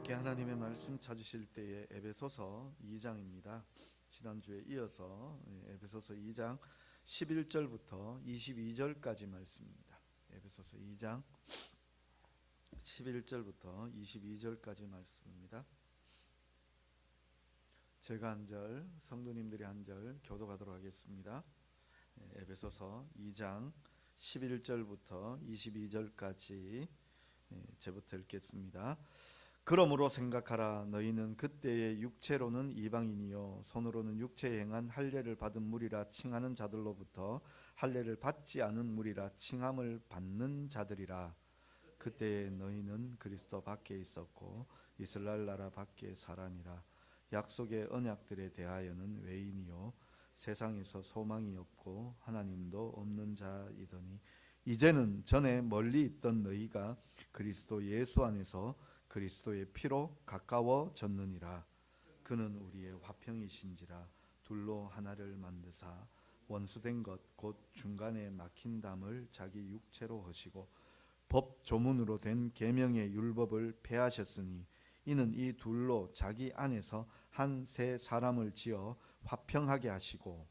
함께 하나님의 말씀 찾으실 때에 에베소서 2장입니다. 지난주에 이어서 에베소서 2장 11절부터 22절까지 말씀입니다. 에베소서 2장 11절부터 22절까지 말씀입니다. 제가 한 절, 성도님들이 한 절 교독하도록 하겠습니다. 에베소서 2장 11절부터 22절까지 제부터 읽겠습니다. 그러므로 생각하라. 너희는 그때의 육체로는 이방인이요 손으로는 육체에 행한 할례를 받은 무리라 칭하는 자들로부터 할례를 받지 않은 무리라 칭함을 받는 자들이라. 그때에 너희는 그리스도 밖에 있었고 이스라엘 나라 밖에 사람이라. 약속의 언약들에 대하여는 외인이요 세상에서 소망이 없고 하나님도 없는 자이더니 이제는 전에 멀리 있던 너희가 그리스도 예수 안에서 그리스도의 피로 가까워졌느니라. 그는 우리의 화평이신지라. 둘로 하나를 만드사 원수된 것 곧 중간에 막힌 담을 자기 육체로 하시고 법 조문으로 된 계명의 율법을 폐하셨으니 이는 이 둘로 자기 안에서 한 새 사람을 지어 화평하게 하시고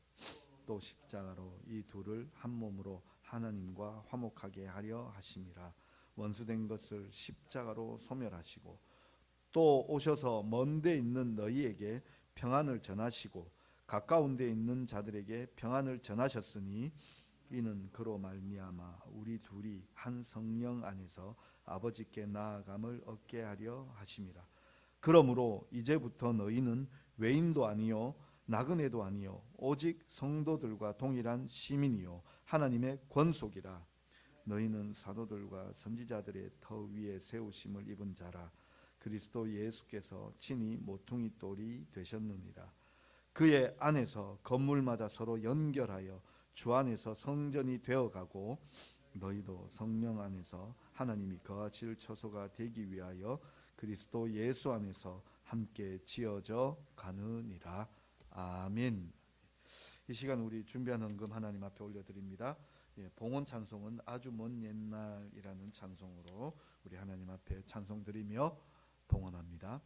또 십자가로 이 둘을 한 몸으로 하나님과 화목하게 하려 하심이라. 원수된 것을 십자가로 소멸하시고 또 오셔서 먼 데 있는 너희에게 평안을 전하시고 가까운 데 있는 자들에게 평안을 전하셨으니 이는 그로 말미암아 우리 둘이 한 성령 안에서 아버지께 나아감을 얻게 하려 하심이라. 그러므로 이제부터 너희는 외인도 아니요 나그네도 아니요 오직 성도들과 동일한 시민이요 하나님의 권속이라. 너희는 사도들과 선지자들의 터 위에 세우심을 입은 자라. 그리스도 예수께서 친히 모퉁이 돌이 되셨느니라. 그의 안에서 건물마다 서로 연결하여 주 안에서 성전이 되어가고 너희도 성령 안에서 하나님이 거하실 처소가 되기 위하여 그리스도 예수 안에서 함께 지어져 가느니라. 아멘. 이 시간 우리 준비한 헌금 하나님 앞에 올려드립니다. 봉헌 찬송은 아주 먼 옛날이라는 찬송으로 우리 하나님 앞에 찬송 드리며 봉헌합니다.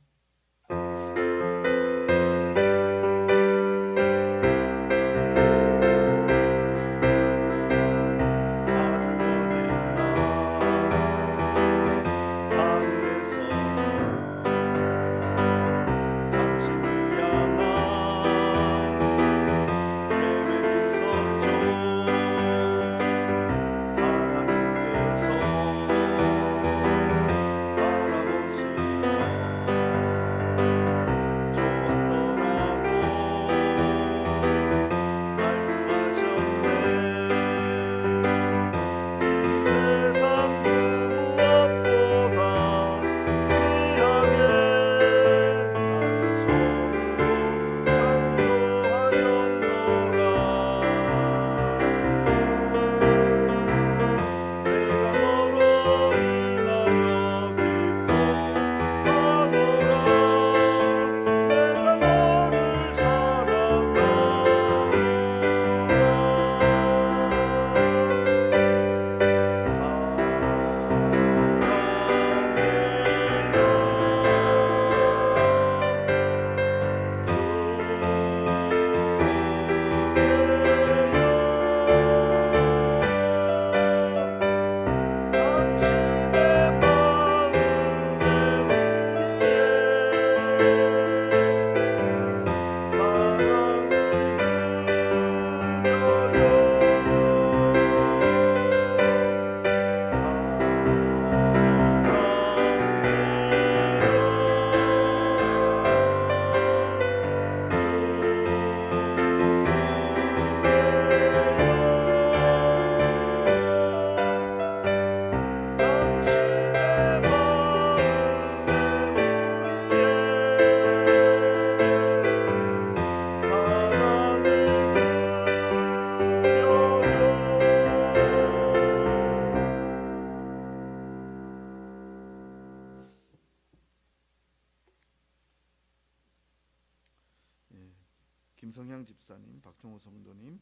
김성향 집사님, 박종호 성도님,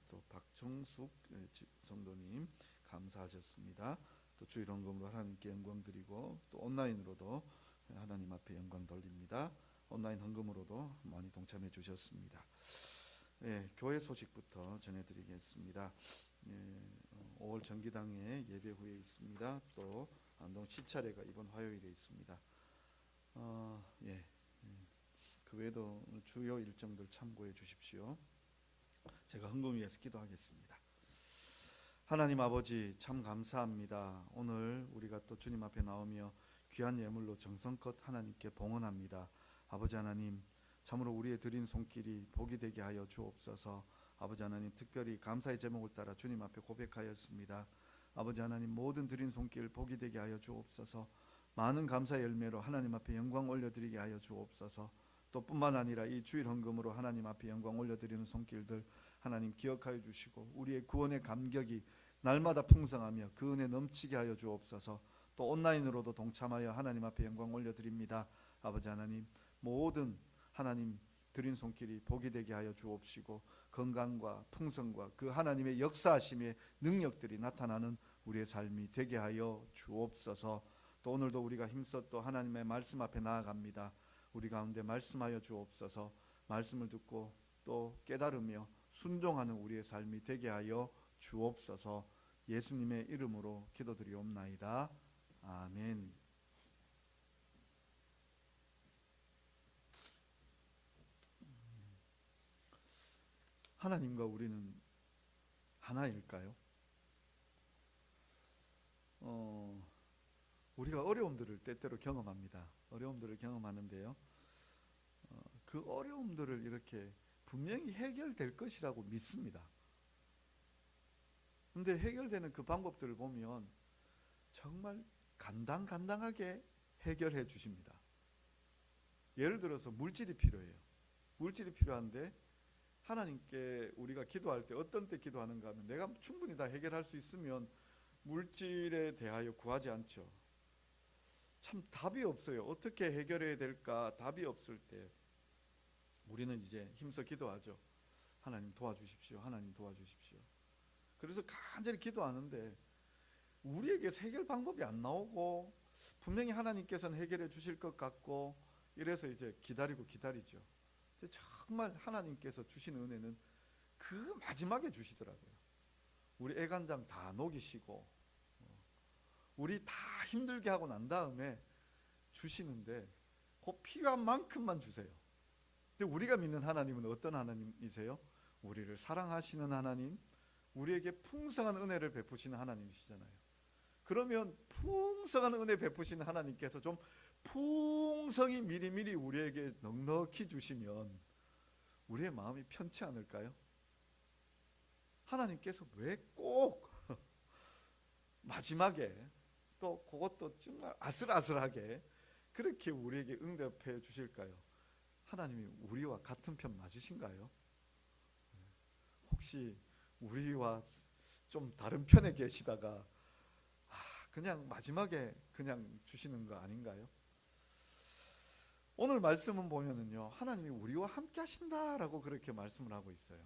또 박정숙 성도님 감사하셨습니다. 또 주일헌금으로 하나님께 영광 드리고 또 온라인으로도 하나님 앞에 영광 돌립니다. 온라인 헌금으로도 많이 동참해 주셨습니다. 교회 소식부터 전해드리겠습니다. 5월 정기당회 예배 후에 있습니다. 또 안동 시차례가 이번 화요일에 있습니다. 그 외에도 주요 일정들 참고해 주십시오. 제가 헌금 위해서 기도하겠습니다. 하나님 아버지, 참 감사합니다. 오늘 우리가 또 주님 앞에 나오며 귀한 예물로 정성껏 하나님께 봉헌합니다. 아버지 하나님, 참으로 우리의 드린 손길이 복이 되게 하여 주옵소서. 아버지 하나님, 특별히 감사의 제목을 따라 주님 앞에 고백하였습니다. 아버지 하나님, 모든 드린 손길 복이 되게 하여 주옵소서. 많은 감사의 열매로 하나님 앞에 영광 올려드리게 하여 주옵소서. 또 뿐만 아니라 이 주일 헌금으로 하나님 앞에 영광 올려드리는 손길들 하나님 기억하여 주시고, 우리의 구원의 감격이 날마다 풍성하며 그 은혜 넘치게 하여 주옵소서. 또 온라인으로도 동참하여 하나님 앞에 영광 올려드립니다. 아버지 하나님, 모든 하나님 드린 손길이 복이 되게 하여 주옵시고, 건강과 풍성과 그 하나님의 역사하심의 능력들이 나타나는 우리의 삶이 되게 하여 주옵소서. 또 오늘도 우리가 힘써 또 하나님의 말씀 앞에 나아갑니다. 우리 가운데 말씀하여 주옵소서. 말씀을 듣고 또 깨달으며 순종하는 우리의 삶이 되게 하여 주옵소서. 예수님의 이름으로 기도드리옵나이다. 아멘. 하나님과 우리는 하나일까요? 우리가 어려움들을 때때로 경험합니다. 어려움들을 경험하는데요, 그 어려움들을 이렇게 분명히 해결될 것이라고 믿습니다. 근데 해결되는 그 방법들을 보면 정말 간당간당하게 해결해 주십니다. 예를 들어서 물질이 필요해요. 물질이 필요한데 하나님께 우리가 기도할 때 어떤 때 기도하는가 하면, 내가 충분히 다 해결할 수 있으면 물질에 대하여 구하지 않죠. 참 답이 없어요. 어떻게 해결해야 될까 답이 없을 때 우리는 이제 힘써 기도하죠. 하나님 도와주십시오. 하나님 도와주십시오. 그래서 간절히 기도하는데 우리에게서 해결 방법이 안 나오고, 분명히 하나님께서는 해결해 주실 것 같고, 이래서 이제 기다리죠. 정말 하나님께서 주시는 은혜는 그 마지막에 주시더라고요. 우리 애간장 다 녹이시고 우리 다 힘들게 하고 난 다음에 주시는데 그 필요한 만큼만 주세요. 근데 우리가 믿는 하나님은 어떤 하나님이세요? 우리를 사랑하시는 하나님, 우리에게 풍성한 은혜를 베푸시는 하나님이시잖아요. 그러면 풍성한 은혜 베푸시는 하나님께서 좀 풍성히 미리미리 우리에게 넉넉히 주시면 우리의 마음이 편치 않을까요? 하나님께서 왜 꼭 마지막에 또 그것도 정말 아슬아슬하게 그렇게 우리에게 응답해 주실까요? 하나님이 우리와 같은 편 맞으신가요? 혹시 우리와 좀 다른 편에 계시다가 그냥 마지막에 그냥 주시는 거 아닌가요? 오늘 말씀은 보면은요, 하나님이 우리와 함께 하신다라고 그렇게 말씀을 하고 있어요.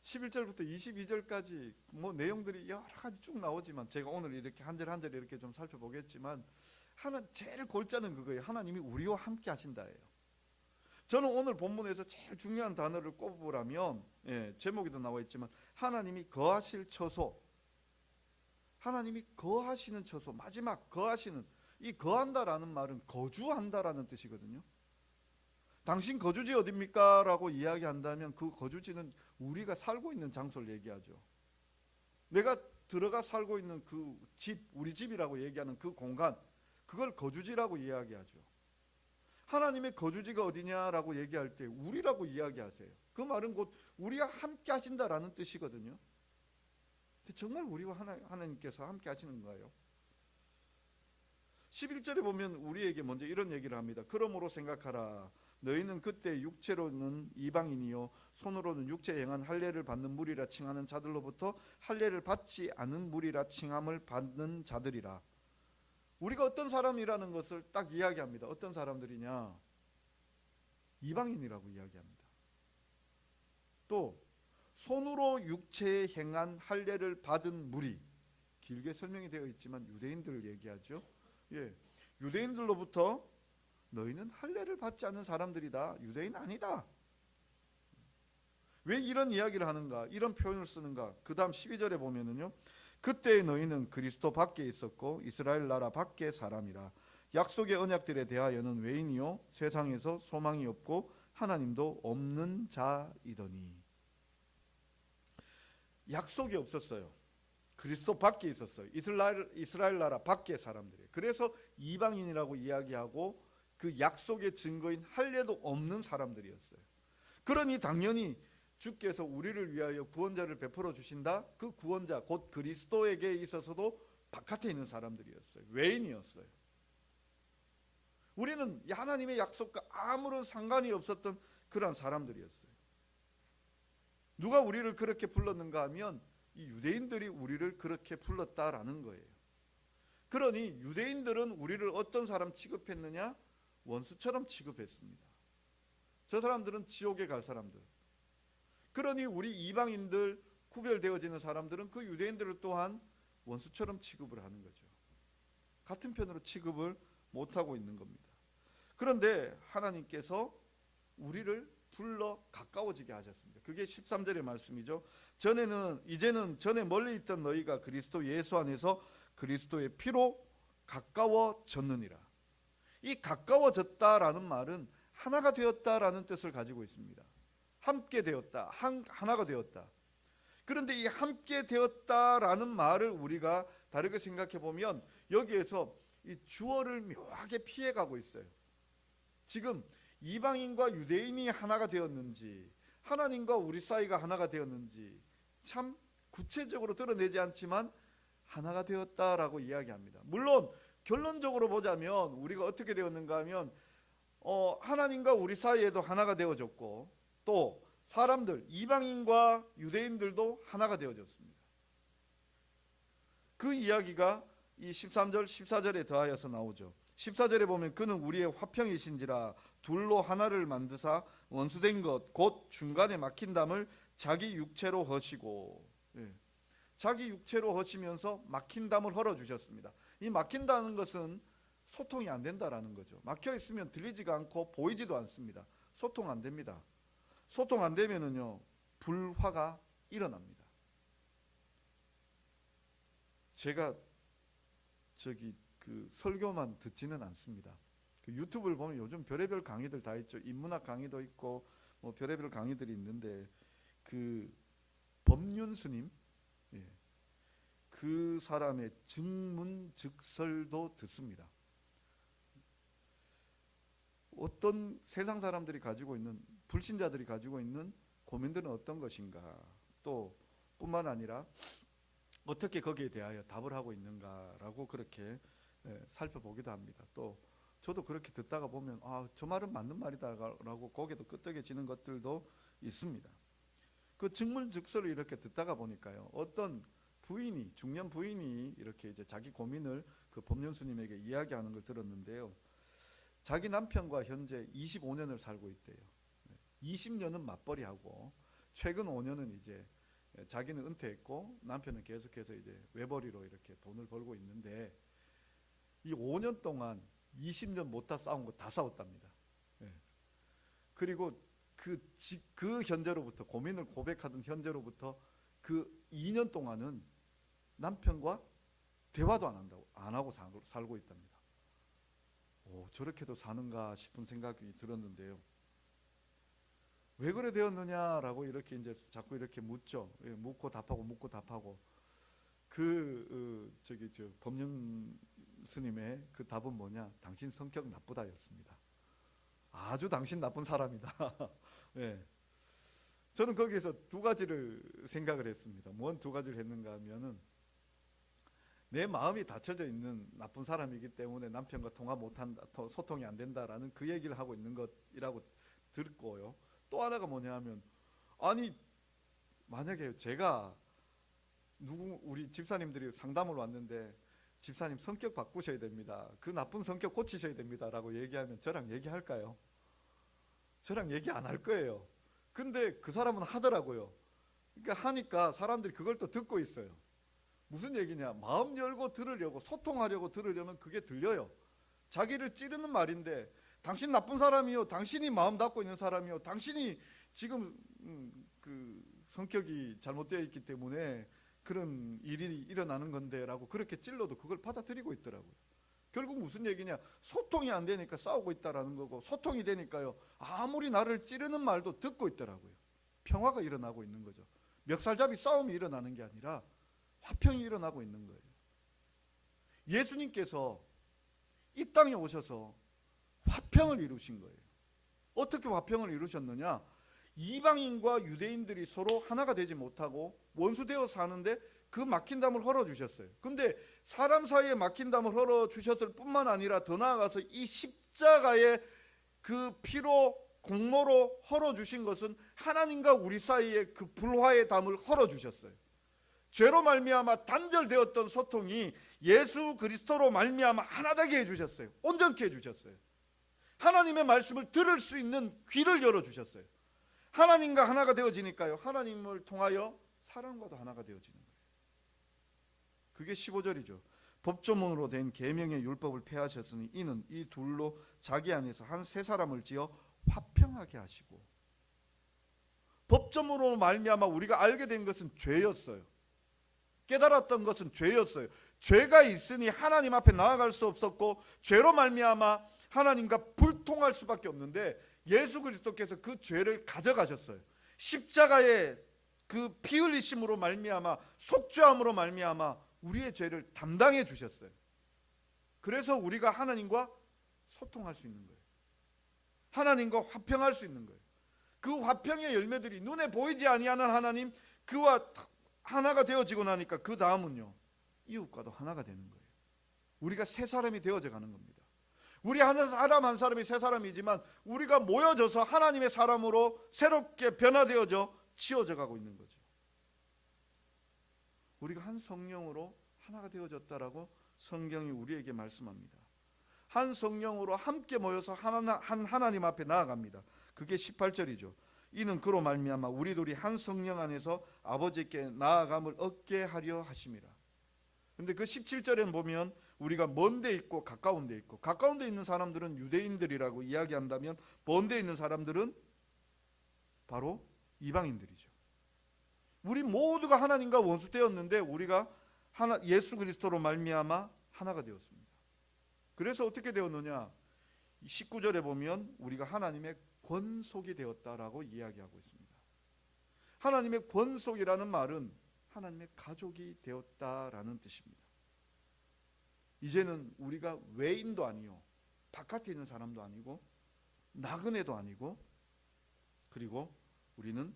11절부터 22절까지 뭐 내용들이 여러 가지 쭉 나오지만, 제가 오늘 이렇게 한 절 한 절 이렇게 좀 살펴보겠지만, 제일 골자는 그거예요. 하나님이 우리와 함께 하신다예요. 저는 오늘 본문에서 제일 중요한 단어를 꼽으라면, 제목에도 나와 있지만 하나님이 거하실 처소, 하나님이 거하시는 처소, 마지막 거하시는, 이 거한다라는 말은 거주한다라는 뜻이거든요. 당신 거주지 어딥니까? 라고 이야기한다면 그 거주지는 우리가 살고 있는 장소를 얘기하죠. 내가 들어가 살고 있는 그 집, 우리 집이라고 얘기하는 그 공간, 그걸 거주지라고 이야기하죠. 하나님의 거주지가 어디냐라고 얘기할 때 우리라고 이야기하세요. 그 말은 곧 우리와 함께 하신다라는 뜻이거든요. 근데 정말 우리와 하나님께서 함께 하시는 거예요. 11절에 보면 우리에게 먼저 이런 얘기를 합니다. 그러므로 생각하라. 너희는 그때 육체로는 이방인이요 손으로는 육체에 행한 할례를 받는 무리라 칭하는 자들로부터 할례를 받지 않은 무리라 칭함을 받는 자들이라. 우리가 어떤 사람이라는 것을 딱 이야기합니다. 어떤 사람들이냐? 이방인이라고 이야기합니다. 또 손으로 육체에 행한 할례를 받은 무리, 길게 설명이 되어 있지만 유대인들을 얘기하죠. 유대인들로부터 너희는 할례를 받지 않는 사람들이다. 유대인 아니다. 왜 이런 이야기를 하는가? 이런 표현을 쓰는가? 그 다음 12절에 보면은요. 그때 너희는 그리스도 밖에 있었고 이스라엘 나라 밖의 사람이라. 약속의 언약들에 대하여는 외인이요 세상에서 소망이 없고 하나님도 없는 자이더니. 약속이 없었어요. 그리스도 밖에 있었어요. 이스라엘 나라 밖의 사람들이. 그래서 이방인이라고 이야기하고 그 약속의 증거인 할례도 없는 사람들이었어요. 그러니 당연히 주께서 우리를 위하여 구원자를 베풀어 주신다. 그 구원자 곧 그리스도에게 있어서도 바깥에 있는 사람들이었어요. 외인이었어요. 우리는 하나님의 약속과 아무런 상관이 없었던 그런 사람들이었어요. 누가 우리를 그렇게 불렀는가 하면 이 유대인들이 우리를 그렇게 불렀다라는 거예요. 그러니 유대인들은 우리를 어떤 사람 취급했느냐? 원수처럼 취급했습니다. 저 사람들은 지옥에 갈 사람들. 그러니 우리 이방인들, 구별되어지는 사람들은 그 유대인들을 또한 원수처럼 취급을 하는 거죠. 같은 편으로 취급을 못하고 있는 겁니다. 그런데 하나님께서 우리를 불러 가까워지게 하셨습니다. 그게 13절의 말씀이죠. 이제는 전에 멀리 있던 너희가 그리스도 예수 안에서 그리스도의 피로 가까워졌느니라. 이 가까워졌다라는 말은 하나가 되었다라는 뜻을 가지고 있습니다. 함께 되었다, 하나가 되었다. 그런데 이 함께 되었다라는 말을 우리가 다르게 생각해 보면 여기에서 이 주어를 묘하게 피해가고 있어요. 지금 이방인과 유대인이 하나가 되었는지, 하나님과 우리 사이가 하나가 되었는지 참 구체적으로 드러내지 않지만 하나가 되었다라고 이야기합니다. 물론 결론적으로 보자면 우리가 어떻게 되었는가 하면 하나님과 우리 사이에도 하나가 되어졌고, 또 사람들, 이방인과 유대인들도 하나가 되어졌습니다. 그 이야기가 이 13절, 14절에 더하여서 나오죠. 14절에 보면 그는 우리의 화평이신지라 둘로 하나를 만드사 원수된 것 곧 중간에 막힌 담을 자기 육체로 허시고. 자기 육체로 허시면서 막힌 담을 헐어주셨습니다. 이 막힌다는 것은 소통이 안 된다라는 거죠. 막혀 있으면 들리지가 않고 보이지도 않습니다. 소통 안 됩니다. 소통 안 되면은요 불화가 일어납니다. 제가 그 설교만 듣지는 않습니다. 그 유튜브를 보면 요즘 별의별 강의들 다 있죠. 인문학 강의도 있고 뭐 별의별 강의들이 있는데 그 법륜 스님, 그 사람의 증문즉설도 듣습니다. 어떤 세상 사람들이 가지고 있는, 불신자들이 가지고 있는 고민들은 어떤 것인가, 또 뿐만 아니라 어떻게 거기에 대하여 답을 하고 있는가라고 그렇게 살펴보기도 합니다. 또 저도 그렇게 듣다가 보면 저 말은 맞는 말이다라고 고개도 끄덕여지는 것들도 있습니다. 그 증문즉설을 이렇게 듣다가 보니까요, 어떤 부인이, 중년 부인이 이렇게 이제 자기 고민을 그 법륜 스님에게 이야기하는 걸 들었는데요. 자기 남편과 현재 25년을 살고 있대요. 20년은 맞벌이하고 최근 5년은 이제 자기는 은퇴했고 남편은 계속해서 이제 외벌이로 이렇게 돈을 벌고 있는데, 이 5년 동안 20년 못다 싸운 거 다 싸웠답니다. 그리고 그 현재로부터, 고민을 고백하던 현재로부터 그 2년 동안은 남편과 대화도 안 하고 살고 있답니다. 저렇게도 사는가 싶은 생각이 들었는데요. 왜 그래 되었느냐라고 이렇게 이제 자꾸 이렇게 묻죠. 묻고 답하고 법륜 스님의 그 답은 뭐냐? 당신 성격 나쁘다였습니다. 아주 당신 나쁜 사람이다. 저는 거기에서 두 가지를 생각을 했습니다. 뭔 두 가지를 했는가 하면은, 내 마음이 닫혀져 있는 나쁜 사람이기 때문에 남편과 통화 못한다, 소통이 안 된다라는 그 얘기를 하고 있는 것이라고 듣고요. 또 하나가 뭐냐 하면, 아니 만약에 제가 우리 집사님들이 상담을 왔는데 집사님 성격 바꾸셔야 됩니다, 그 나쁜 성격 고치셔야 됩니다 라고 얘기하면 저랑 얘기할까요? 저랑 얘기 안 할 거예요. 근데 그 사람은 하더라고요. 그러니까 하니까 사람들이 그걸 또 듣고 있어요. 무슨 얘기냐, 마음 열고 들으려고, 소통하려고 들으려면 그게 들려요. 자기를 찌르는 말인데, 당신 나쁜 사람이요, 당신이 마음 닫고 있는 사람이요, 당신이 지금 그 성격이 잘못되어 있기 때문에 그런 일이 일어나는 건데 라고 그렇게 찔러도 그걸 받아들이고 있더라고요. 결국 무슨 얘기냐, 소통이 안 되니까 싸우고 있다라는 거고, 소통이 되니까요 아무리 나를 찌르는 말도 듣고 있더라고요. 평화가 일어나고 있는 거죠. 멱살잡이 싸움이 일어나는 게 아니라 화평이 일어나고 있는 거예요. 예수님께서 이 땅에 오셔서 화평을 이루신 거예요. 어떻게 화평을 이루셨느냐, 이방인과 유대인들이 서로 하나가 되지 못하고 원수되어 사는데 그 막힌 담을 헐어주셨어요. 근데 사람 사이에 막힌 담을 헐어주셨을 뿐만 아니라 더 나아가서 이 십자가의 그 피로 공로로 헐어주신 것은 하나님과 우리 사이에 그 불화의 담을 헐어주셨어요. 죄로 말미암아 단절되었던 소통이 예수 그리스도로 말미암아 하나 되게 해주셨어요. 온전케 해주셨어요. 하나님의 말씀을 들을 수 있는 귀를 열어주셨어요. 하나님과 하나가 되어지니까요, 하나님을 통하여 사람과도 하나가 되어지는 거예요. 그게 15절이죠. 법조문으로 된 계명의 율법을 폐하셨으니 이는 이 둘로 자기 안에서 한 세 사람을 지어 화평하게 하시고. 법조문으로 말미암아 우리가 알게 된 것은 죄였어요. 깨달았던 것은 죄였어요. 죄가 있으니 하나님 앞에 나아갈 수 없었고, 죄로 말미암아 하나님과 불통할 수밖에 없는데, 예수 그리스도께서 그 죄를 가져가셨어요. 십자가의 그 피 흘리심으로 말미암아, 속죄함으로 말미암아 우리의 죄를 담당해 주셨어요. 그래서 우리가 하나님과 소통할 수 있는 거예요. 하나님과 화평할 수 있는 거예요. 그 화평의 열매들이 눈에 보이지 아니하는 하나님, 그와 하나가 되어지고 나니까 그 다음은요, 이웃과도 하나가 되는 거예요. 우리가 새 사람이 되어져 가는 겁니다. 우리 한 사람 한 사람이 새 사람이지만 우리가 모여져서 하나님의 사람으로 새롭게 변화되어져 치워져 가고 있는 거죠. 우리가 한 성령으로 하나가 되어졌다라고 성경이 우리에게 말씀합니다. 한 성령으로 함께 모여서 한 하나님 앞에 나아갑니다. 그게 18절이죠. 이는 그로 말미암아 우리 둘이 한 성령 안에서 아버지께 나아감을 얻게 하려 하심이라. 근데 그 17절에 보면 우리가 먼 데 있고 가까운 데 있고, 가까운 데 있는 사람들은 유대인들이라고 이야기한다면 먼 데 있는 사람들은 바로 이방인들이죠. 우리 모두가 하나님과 원수되었는데 우리가 예수 그리스도로 말미암아 하나가 되었습니다. 그래서 어떻게 되었느냐, 19절에 보면 우리가 하나님의 권속이 되었다라고 이야기하고 있습니다. 하나님의 권속이라는 말은 하나님의 가족이 되었다라는 뜻입니다. 이제는 우리가 외인도 아니요, 바깥에 있는 사람도 아니고, 나그네도 아니고, 그리고 우리는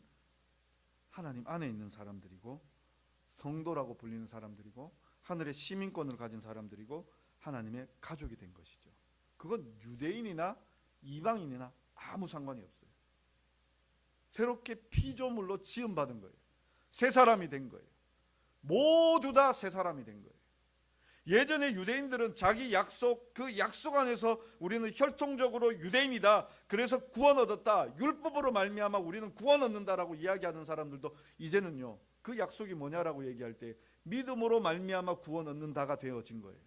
하나님 안에 있는 사람들이고, 성도라고 불리는 사람들이고, 하늘의 시민권을 가진 사람들이고, 하나님의 가족이 된 것이죠. 그건 유대인이나 이방인이나 아무 상관이 없어요. 새롭게 피조물로 지음받은 거예요. 새 사람이 된 거예요. 모두 다 새 사람이 된 거예요. 예전에 유대인들은 자기 약속, 그 약속 안에서 우리는 혈통적으로 유대인이다, 그래서 구원 얻었다, 율법으로 말미암아 우리는 구원 얻는다라고 이야기하는 사람들도 이제는요, 그 약속이 뭐냐라고 얘기할 때 믿음으로 말미암아 구원 얻는다가 되어진 거예요.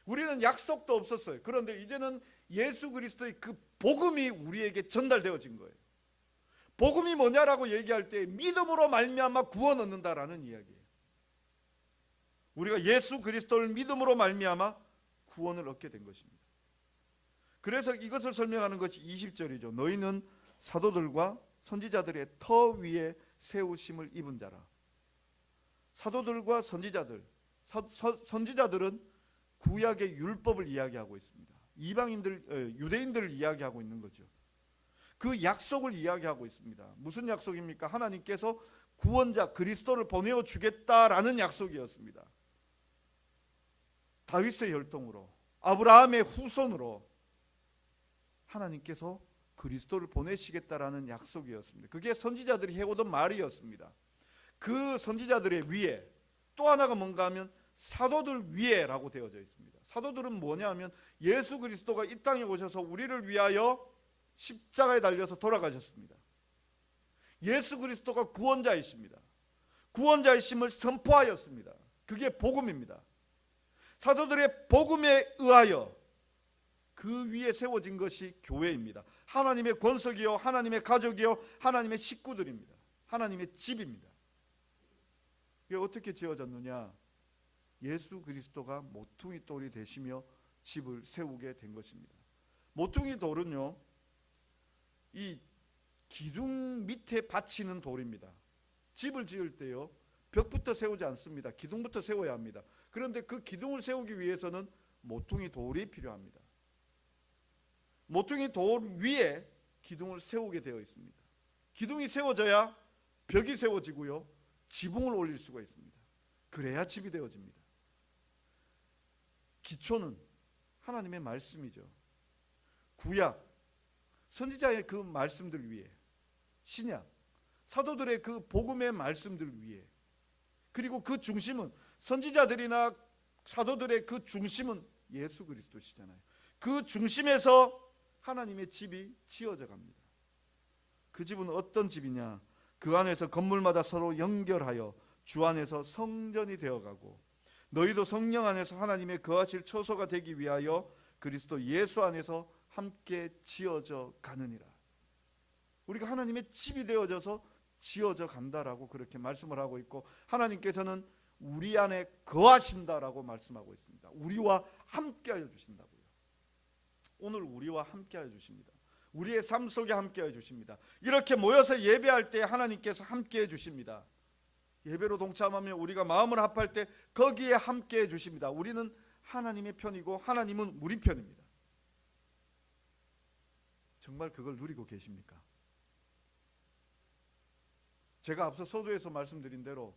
우리는 약속도 없었어요. 그런데 이제는 예수 그리스도의 그 복음이 우리에게 전달되어진 거예요. 복음이 뭐냐라고 얘기할 때 믿음으로 말미암아 구원 얻는다라는 이야기예요. 우리가 예수 그리스도를 믿음으로 말미암아 구원을 얻게 된 것입니다. 그래서 이것을 설명하는 것이 20절이죠. 너희는 사도들과 선지자들의 터 위에 세우심을 입은 자라. 사도들과 선지자들, 선지자들은 구약의 율법을 이야기하고 있습니다. 이방인들, 유대인들을 이야기하고 있는 거죠. 그 약속을 이야기하고 있습니다. 무슨 약속입니까? 하나님께서 구원자 그리스도를 보내어 주겠다라는 약속이었습니다. 다윗의 혈통으로, 아브라함의 후손으로 하나님께서 그리스도를 보내시겠다라는 약속이었습니다. 그게 선지자들이 해오던 말이었습니다. 그 선지자들의 위에 또 하나가 뭔가 하면 사도들 위에라고 되어져 있습니다. 사도들은 뭐냐 하면 예수 그리스도가 이 땅에 오셔서 우리를 위하여 십자가에 달려서 돌아가셨습니다. 예수 그리스도가 구원자이십니다. 구원자이심을 선포하였습니다. 그게 복음입니다. 사도들의 복음에 의하여 그 위에 세워진 것이 교회입니다. 하나님의 권속이요, 하나님의 가족이요, 하나님의 식구들입니다. 하나님의 집입니다. 이게 어떻게 지어졌느냐? 예수 그리스도가 모퉁이 돌이 되시며 집을 세우게 된 것입니다. 모퉁이 돌은요, 이 기둥 밑에 받치는 돌입니다. 집을 지을 때요, 벽부터 세우지 않습니다. 기둥부터 세워야 합니다. 그런데 그 기둥을 세우기 위해서는 모퉁이 돌이 필요합니다. 모퉁이 돌 위에 기둥을 세우게 되어 있습니다. 기둥이 세워져야 벽이 세워지고요, 지붕을 올릴 수가 있습니다. 그래야 집이 되어집니다. 기초는 하나님의 말씀이죠. 구약, 선지자의 그 말씀들 위에, 신약, 사도들의 그 복음의 말씀들 위에, 그리고 그 중심은, 선지자들이나 사도들의 그 중심은 예수 그리스도시잖아요. 그 중심에서 하나님의 집이 지어져 갑니다. 그 집은 어떤 집이냐? 그 안에서 건물마다 서로 연결하여 주 안에서 성전이 되어가고, 너희도 성령 안에서 하나님의 거하실 처소가 되기 위하여 그리스도 예수 안에서 함께 지어져 가느니라. 우리가 하나님의 집이 되어져서 지어져 간다라고 그렇게 말씀을 하고 있고, 하나님께서는 우리 안에 거하신다라고 말씀하고 있습니다. 우리와 함께하여 주신다고요. 오늘 우리와 함께하여 주십니다. 우리의 삶 속에 함께하여 주십니다. 이렇게 모여서 예배할 때 하나님께서 함께해 주십니다. 예배로 동참하며 우리가 마음을 합할 때 거기에 함께해 주십니다. 우리는 하나님의 편이고 하나님은 우리 편입니다. 정말 그걸 누리고 계십니까? 제가 앞서 서두에서 말씀드린 대로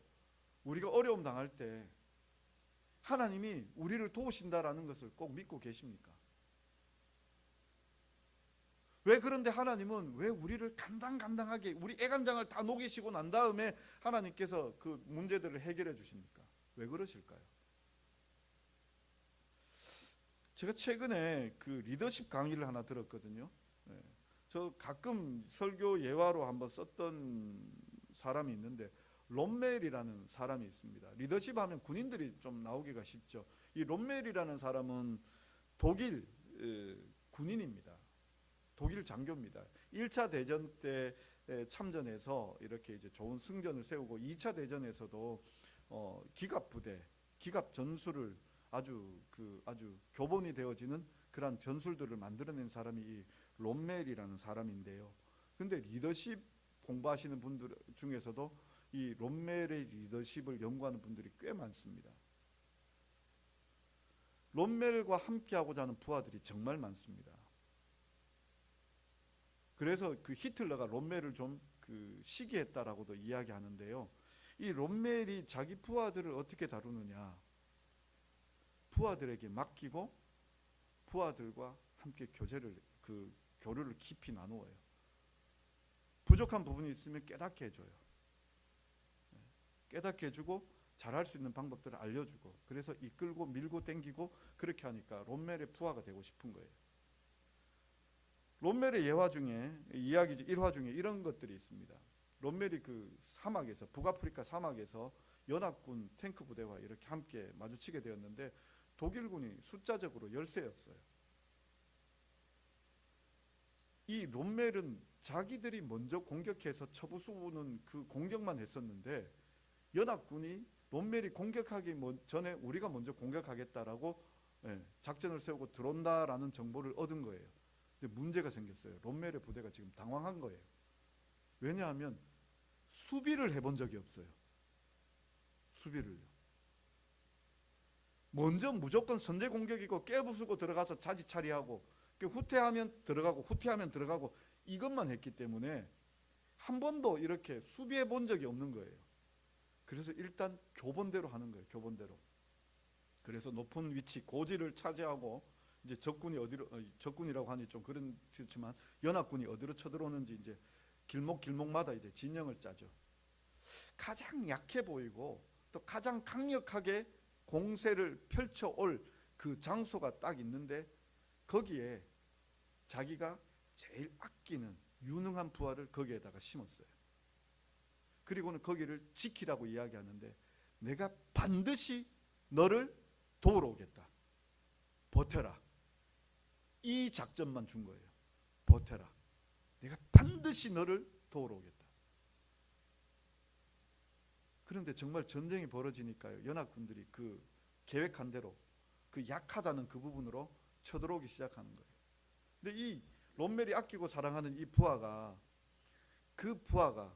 우리가 어려움 당할 때 하나님이 우리를 도우신다라는 것을 꼭 믿고 계십니까? 왜 그런데 하나님은 왜 우리를 간당간당하게 우리 애간장을 다 녹이시고 난 다음에 하나님께서 그 문제들을 해결해 주십니까? 왜 그러실까요? 제가 최근에 그 리더십 강의를 하나 들었거든요. 저 가끔 설교 예화로 한번 썼던 사람이 있는데, 롬멜이라는 사람이 있습니다. 리더십 하면 군인들이 좀 나오기가 쉽죠. 이 롬멜이라는 사람은 독일 군인입니다. 독일 장교입니다. 1차 대전 때 참전해서 이렇게 이제 좋은 승전을 세우고, 2차 대전에서도 기갑 부대, 기갑 전술을 아주 교본이 되어지는 그러한 전술들을 만들어낸 사람이 이 롬멜이라는 사람인데요. 근데 리더십 공부하시는 분들 중에서도 이 롬멜의 리더십을 연구하는 분들이 꽤 많습니다. 롬멜과 함께하고자 하는 부하들이 정말 많습니다. 그래서 그 히틀러가 롬멜을 좀 시기했다라고도 이야기하는데요. 이 롬멜이 자기 부하들을 어떻게 다루느냐? 부하들에게 맡기고 부하들과 함께 교류를 깊이 나누어요. 부족한 부분이 있으면 깨닫게 해줘요. 깨닫게 해주고 잘할 수 있는 방법들을 알려주고, 그래서 이끌고 밀고 당기고 그렇게 하니까 롬멜의 부하가 되고 싶은 거예요. 롬멜의 예화 중에 이야기 일화 중에 이런 것들이 있습니다. 롬멜이 그 사막에서, 북아프리카 사막에서 연합군 탱크 부대와 이렇게 함께 마주치게 되었는데, 독일군이 숫자적으로 열세였어요. 이 롬멜은 자기들이 먼저 공격해서 처부수는 그 공격만 했었는데, 연합군이 롬멜이 공격하기 전에 우리가 먼저 공격하겠다라고 작전을 세우고 들어온다라는 정보를 얻은 거예요. 근데 문제가 생겼어요. 롬멜의 부대가 지금 당황한 거예요. 왜냐하면 수비를 해본 적이 없어요. 수비를요. 먼저 무조건 선제 공격이고 깨부수고 들어가서 자지차리하고, 후퇴하면 들어가고 후퇴하면 들어가고, 이것만 했기 때문에 한 번도 이렇게 수비해 본 적이 없는 거예요. 그래서 일단 교본대로 하는 거예요. 교본대로. 그래서 높은 위치 고지를 차지하고, 이제 적군이라고 하니 좀 그렇지만 연합군이 어디로 쳐들어오는지 이제 길목마다 이제 진영을 짜죠. 가장 약해 보이고 또 가장 강력하게 공세를 펼쳐올 그 장소가 딱 있는데, 거기에 자기가 제일 아끼는 유능한 부하를 거기에다가 심었어요. 그리고는 거기를 지키라고 이야기하는데, 내가 반드시 너를 도우러 오겠다, 버텨라, 이 작전만 준 거예요. 버텨라. 내가 반드시 너를 도우러 오겠다. 그런데 정말 전쟁이 벌어지니까요, 연합군들이 그 계획한 대로 그 약하다는 그 부분으로 쳐들어오기 시작하는 거예요. 근데 이 롬멜이 아끼고 사랑하는 이 부하가, 그 부하가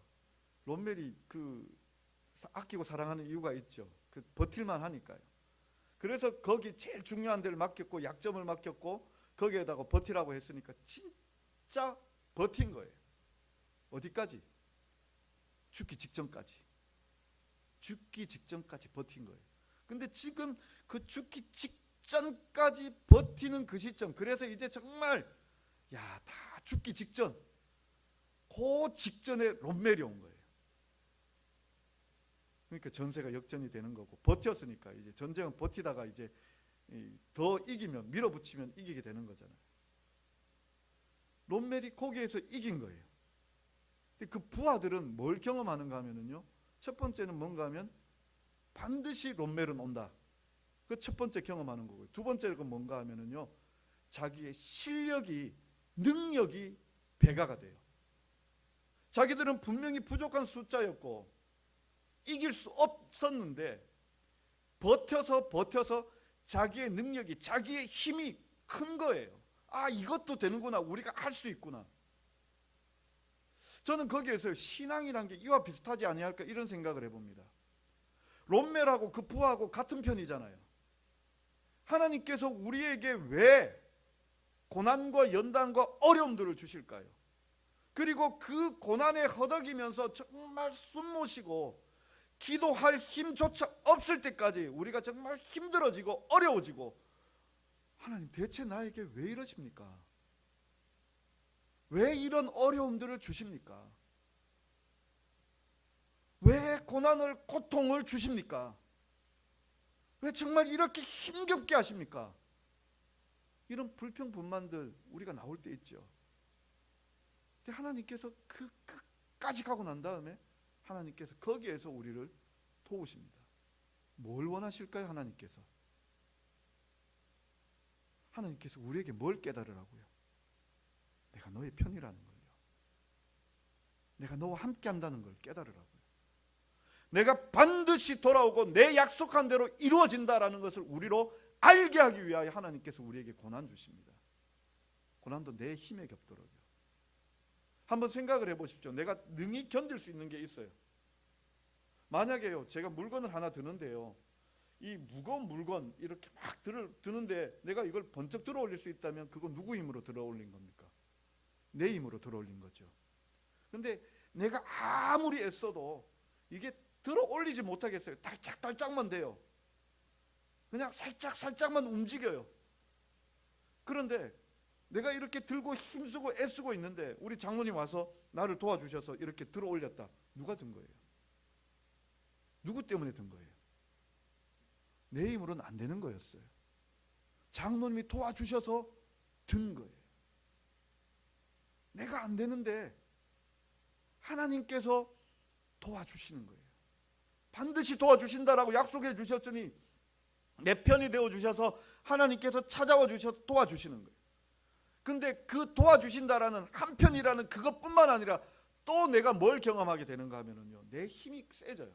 롬멜이 그 아끼고 사랑하는 이유가 있죠. 그 버틸만 하니까요. 그래서 거기 제일 중요한 데를 맡겼고 약점을 맡겼고 거기에다가 버티라고 했으니까 진짜 버틴 거예요. 어디까지? 죽기 직전까지. 죽기 직전까지 버틴 거예요. 근데 지금 그 죽기 직전까지 버티는 그 시점, 그래서 이제 정말 다 죽기 직전, 그 직전에 롬멜이 온 거예요. 그러니까 전세가 역전이 되는 거고, 버텼으니까 이제 전쟁은 버티다가 이제 더 이기면, 밀어붙이면 이기게 되는 거잖아요. 롬멜이 거기에서 이긴 거예요. 근데 그 부하들은 뭘 경험하는가 하면요, 첫 번째는 뭔가 하면 반드시 롬멜은 온다. 그 첫 번째 경험하는 거고요. 두 번째가 뭔가 하면요, 자기의 실력이, 능력이 배가가 돼요. 자기들은 분명히 부족한 숫자였고 이길 수 없었는데 버텨서 자기의 능력이, 자기의 힘이 큰 거예요. 이것도 되는구나, 우리가 할 수 있구나. 저는 거기에서 신앙이란 게 이와 비슷하지 아니할까 이런 생각을 해봅니다. 롬멜하고 그 부하하고 같은 편이잖아요. 하나님께서 우리에게 왜 고난과 연단과 어려움들을 주실까요? 그리고 그 고난에 허덕이면서 정말 숨 모시고 기도할 힘조차 없을 때까지 우리가 정말 힘들어지고 어려워지고, 하나님 대체 나에게 왜 이러십니까? 왜 이런 어려움들을 주십니까? 왜 고난을, 고통을 주십니까? 왜 정말 이렇게 힘겹게 하십니까? 이런 불평 불만들 우리가 나올 때 있죠. 근데 하나님께서 그 끝까지 가고 난 다음에 하나님께서 거기에서 우리를 도우십니다. 뭘 원하실까요? 하나님께서 우리에게 뭘 깨달으라고요? 내가 너의 편이라는 걸요. 내가 너와 함께 한다는 걸 깨달으라고요. 내가 반드시 돌아오고 내 약속한 대로 이루어진다라는 것을 우리로 알게 하기 위하여 하나님께서 우리에게 고난 주십니다. 고난도 내 힘에 겹도록요. 한번 생각을 해보십시오. 내가 능히 견딜 수 있는 게 있어요. 만약에요, 제가 물건을 하나 드는데요, 이 무거운 물건 이렇게 막 드는데 내가 이걸 번쩍 들어 올릴 수 있다면 그건 누구 힘으로 들어 올린 겁니까? 내 힘으로 들어 올린 거죠. 근데 내가 아무리 애써도 이게 들어 올리지 못하겠어요. 달짝달짝만 돼요. 그냥 살짝만 움직여요. 그런데 내가 이렇게 들고 힘쓰고 애쓰고 있는데 우리 장로님 와서 나를 도와주셔서 이렇게 들어 올렸다. 누가 든 거예요? 누구 때문에 든 거예요? 내 힘으로는 안 되는 거였어요. 장로님이 도와주셔서 든 거예요. 내가 안 되는데 하나님께서 도와주시는 거예요. 반드시 도와주신다라고 약속해 주셨으니 내 편이 되어 주셔서 하나님께서 찾아와 주셔서 도와주시는 거예요. 근데 그 도와주신다라는 한편이라는 그것뿐만 아니라 또 내가 뭘 경험하게 되는가 하면은요, 내 힘이 세져요.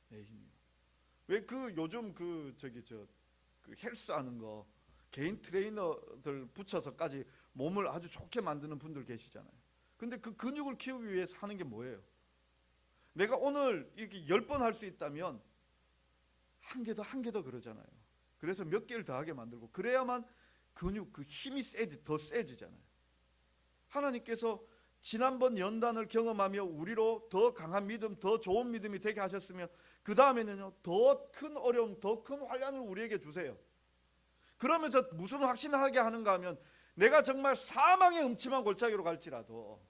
내 힘이요. 왜 그 요즘 그 헬스 하는 거 개인 트레이너들 붙여서까지 몸을 아주 좋게 만드는 분들 계시잖아요. 근데 그 근육을 키우기 위해서 하는 게 뭐예요? 내가 오늘 이렇게 10번 할 수 있다면 한 개 더 그러잖아요. 그래서 몇 개를 더하게 만들고, 그래야만 근육 그 힘이 더 세지잖아요. 하나님께서 지난번 연단을 경험하며 우리로 더 강한 믿음, 더 좋은 믿음이 되게 하셨으면 그 다음에는요, 더 큰 어려움, 더 큰 환난을 우리에게 주세요. 그러면서 무슨 확신을 하게 하는가 하면, 내가 정말 사망의 음침한 골짜기로 갈지라도,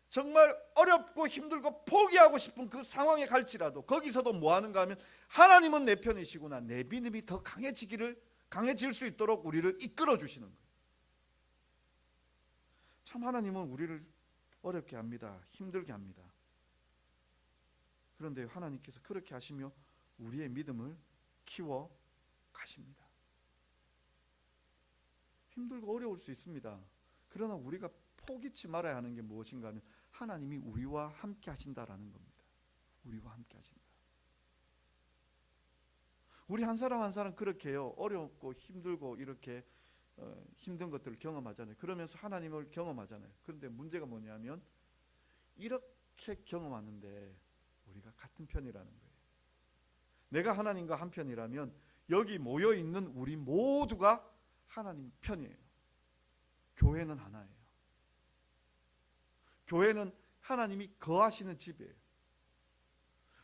정말 어렵고 힘들고 포기하고 싶은 그 상황에 갈지라도 거기서도 뭐 하는가 하면, 하나님은 내 편이시구나, 내 믿음이 더 강해질 수 있도록 우리를 이끌어 주시는 거예요. 참 하나님은 우리를 어렵게 합니다. 힘들게 합니다. 그런데 하나님께서 그렇게 하시며 우리의 믿음을 키워 가십니다. 힘들고 어려울 수 있습니다. 그러나 우리가 포기치 말아야 하는 게 무엇인가 하면 하나님이 우리와 함께 하신다라는 겁니다. 우리와 함께 하신다. 우리 한 사람 한 사람 그렇게 해요. 어렵고 힘들고 이렇게 힘든 것들을 경험하잖아요. 그러면서 하나님을 경험하잖아요. 그런데 문제가 뭐냐면 이렇게 경험하는데 우리가 같은 편이라는 거예요. 내가 하나님과 한 편이라면 여기 모여있는 우리 모두가 하나님 편이에요. 교회는 하나예요. 교회는 하나님이 거하시는 집이에요.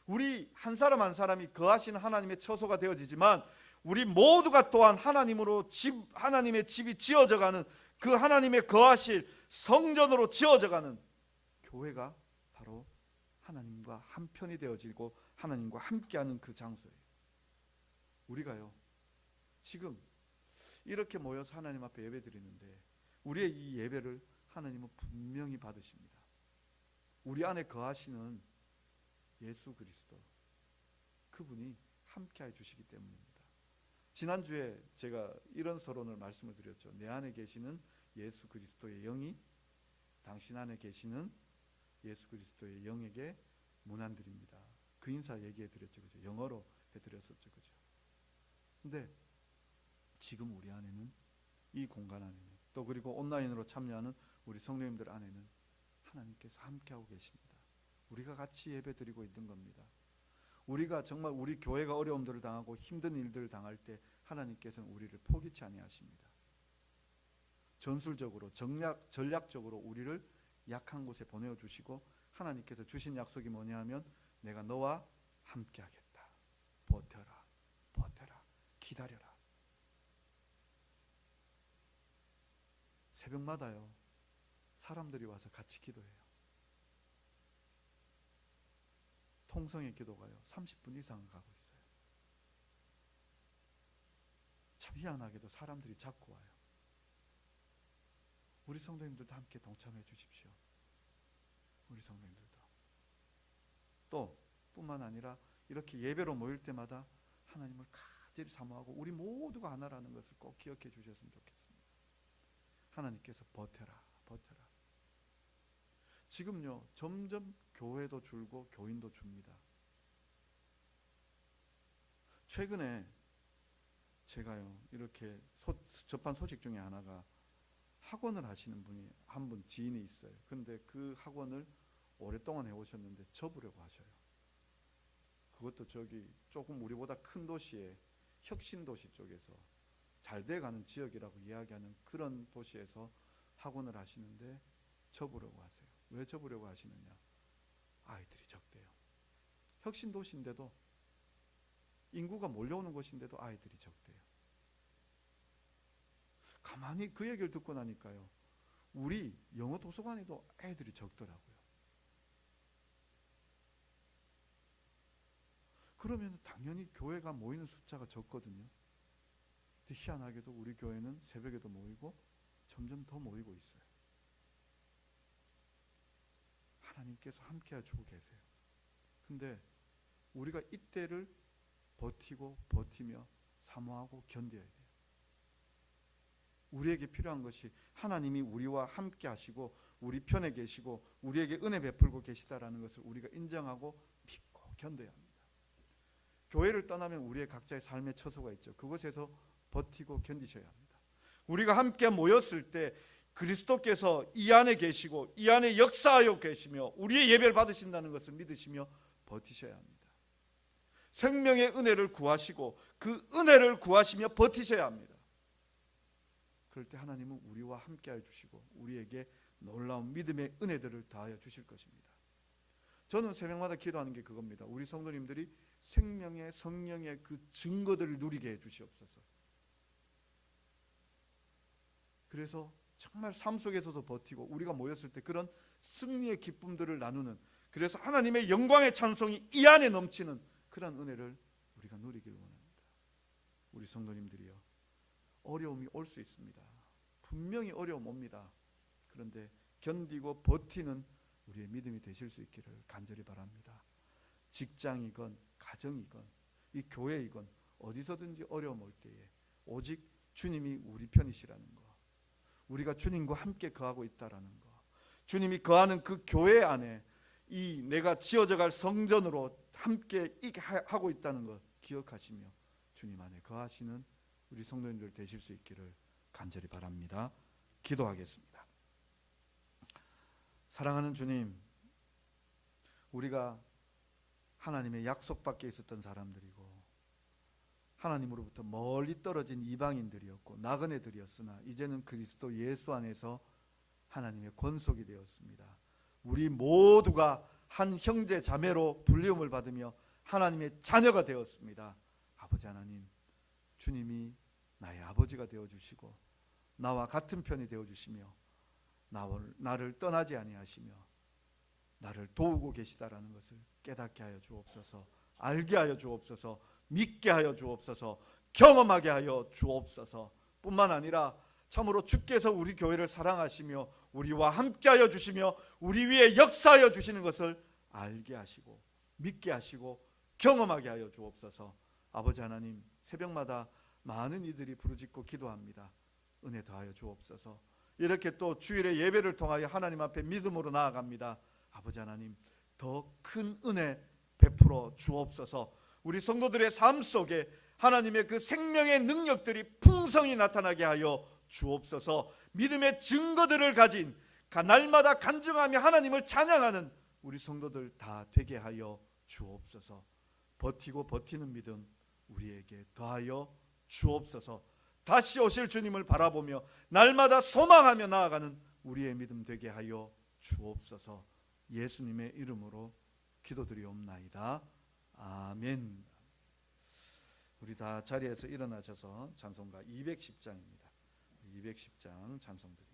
우리 한 사람 한 사람이 거하시는 하나님의 처소가 되어지지만 우리 모두가 또한 하나님으로 하나님의 집이 지어져가는 그 하나님의 거하실 성전으로 지어져가는 교회가 바로 하나님과 한 편이 되어지고 하나님과 함께하는 그 장소예요. 우리가요 지금 이렇게 모여서 하나님 앞에 예배드리는데 우리의 이 예배를 하나님은 분명히 받으십니다. 우리 안에 거하시는 예수 그리스도 그분이 함께해 주시기 때문입니다. 지난주에 제가 이런 서론을 말씀을 드렸죠. 내 안에 계시는 예수 그리스도의 영이 당신 안에 계시는 예수 그리스도의 영에게 문안드립니다. 그 인사 얘기해 드렸죠. 그죠? 영어로 해 드렸었죠. 그죠? 근데 지금 우리 안에는 이 공간 안에는 또 그리고 온라인으로 참여하는 우리 성도님들 안에는 하나님께서 함께하고 계십니다. 우리가 같이 예배드리고 있는 겁니다. 우리가 정말 우리 교회가 어려움들을 당하고 힘든 일들을 당할 때 하나님께서는 우리를 포기치 아니하십니다. 전술적으로 전략적으로 우리를 약한 곳에 보내주시고 하나님께서 주신 약속이 뭐냐 하면 내가 너와 함께하겠다. 버텨라. 버텨라. 기다려라. 새벽마다요 사람들이 와서 같이 기도해요. 통성의 기도가요 30분 이상 가고 있어요. 참 희한하게도 사람들이 자꾸 와요. 우리 성도님들도 함께 동참해 주십시오. 우리 성도님들도 또 뿐만 아니라 이렇게 예배로 모일 때마다 하나님을 간절히 사모하고 우리 모두가 하나라는 것을 꼭 기억해 주셨으면 좋겠습니다. 하나님께서 버텨라 버텨라. 지금요 점점 교회도 줄고 교인도 줍니다. 최근에 제가요 이렇게 접한 소식 중에 하나가 학원을 하시는 분이 한 분 지인이 있어요. 근데 그 학원을 오랫동안 해오셨는데 접으려고 하셔요. 그것도 저기 조금 우리보다 큰 도시에 혁신도시 쪽에서 잘 돼가는 지역이라고 이야기하는 그런 도시에서 학원을 하시는데 접으려고 하세요. 왜 접으려고 하시느냐? 아이들이 적대요. 혁신도시인데도 인구가 몰려오는 곳인데도 아이들이 적대요. 가만히 그 얘기를 듣고 나니까요 우리 영어 도서관에도 애들이 적더라고요. 그러면 당연히 교회가 모이는 숫자가 적거든요. 근데 희한하게도 우리 교회는 새벽에도 모이고 점점 더 모이고 있어요. 하나님께서 함께 해주고 계세요. 근데 우리가 이때를 버티고 버티며 사모하고 견뎌야 돼요. 우리에게 필요한 것이 하나님이 우리와 함께 하시고 우리 편에 계시고 우리에게 은혜 베풀고 계시다라는 것을 우리가 인정하고 믿고 견뎌야 합니다. 교회를 떠나면 우리의 각자의 삶의 처소가 있죠. 그곳에서 버티고 견디셔야 합니다. 우리가 함께 모였을 때 그리스도께서 이 안에 계시고 이 안에 역사하여 계시며 우리의 예배를 받으신다는 것을 믿으시며 버티셔야 합니다. 생명의 은혜를 구하시고 그 은혜를 구하시며 버티셔야 합니다. 그럴 때 하나님은 우리와 함께하여 주시고 우리에게 놀라운 믿음의 은혜들을 다하여 주실 것입니다. 저는 새벽마다 기도하는 게 그겁니다. 우리 성도님들이 생명의 성령의 그 증거들을 누리게 해 주시옵소서. 그래서 정말 삶 속에서도 버티고 우리가 모였을 때 그런 승리의 기쁨들을 나누는, 그래서 하나님의 영광의 찬송이 이 안에 넘치는 그런 은혜를 우리가 누리길 원합니다. 우리 성도님들이요, 어려움이 올 수 있습니다. 분명히 어려움 옵니다. 그런데 견디고 버티는 우리의 믿음이 되실 수 있기를 간절히 바랍니다. 직장이건 가정이건 이 교회이건 어디서든지 어려움 올 때에 오직 주님이 우리 편이시라는 거, 우리가 주님과 함께 거하고 있다라는 거, 주님이 거하는 그 교회 안에 이 내가 지어져 갈 성전으로 함께 하고 있다는 것 기억하시며 주님 안에 거하시는 우리 성도님들 되실 수 있기를 간절히 바랍니다. 기도하겠습니다. 사랑하는 주님, 우리가 하나님의 약속 밖에 있었던 사람들이고 하나님으로부터 멀리 떨어진 이방인들이었고 나그네들이었으나 이제는 그리스도 예수 안에서 하나님의 권속이 되었습니다. 우리 모두가 한 형제 자매로 불리움을 받으며 하나님의 자녀가 되었습니다. 아버지 하나님, 주님이 나의 아버지가 되어주시고 나와 같은 편이 되어주시며 나를 떠나지 아니하시며 나를 도우고 계시다라는 것을 깨닫게 하여 주옵소서. 알게 하여 주옵소서. 믿게 하여 주옵소서. 경험하게 하여 주옵소서. 뿐만 아니라 참으로 주께서 우리 교회를 사랑하시며 우리와 함께 하여 주시며 우리 위에 역사하여 주시는 것을 알게 하시고 믿게 하시고 경험하게 하여 주옵소서. 아버지 하나님, 새벽마다 많은 이들이 부르짖고 기도합니다. 은혜 더하여 주옵소서. 이렇게 또 주일의 예배를 통하여 하나님 앞에 믿음으로 나아갑니다. 아버지 하나님, 더 큰 은혜 베풀어 주옵소서. 우리 성도들의 삶 속에 하나님의 그 생명의 능력들이 풍성히 나타나게 하여 주옵소서. 믿음의 증거들을 가진 날마다 간증하며 하나님을 찬양하는 우리 성도들 다 되게 하여 주옵소서. 버티고 버티는 믿음 우리에게 더하여 주옵소서. 다시 오실 주님을 바라보며 날마다 소망하며 나아가는 우리의 믿음 되게 하여 주옵소서. 예수님의 이름으로 기도드리옵나이다. 아멘. 우리 다 자리에서 일어나셔서 찬송가 210장입니다. 210장 찬송 드립니다.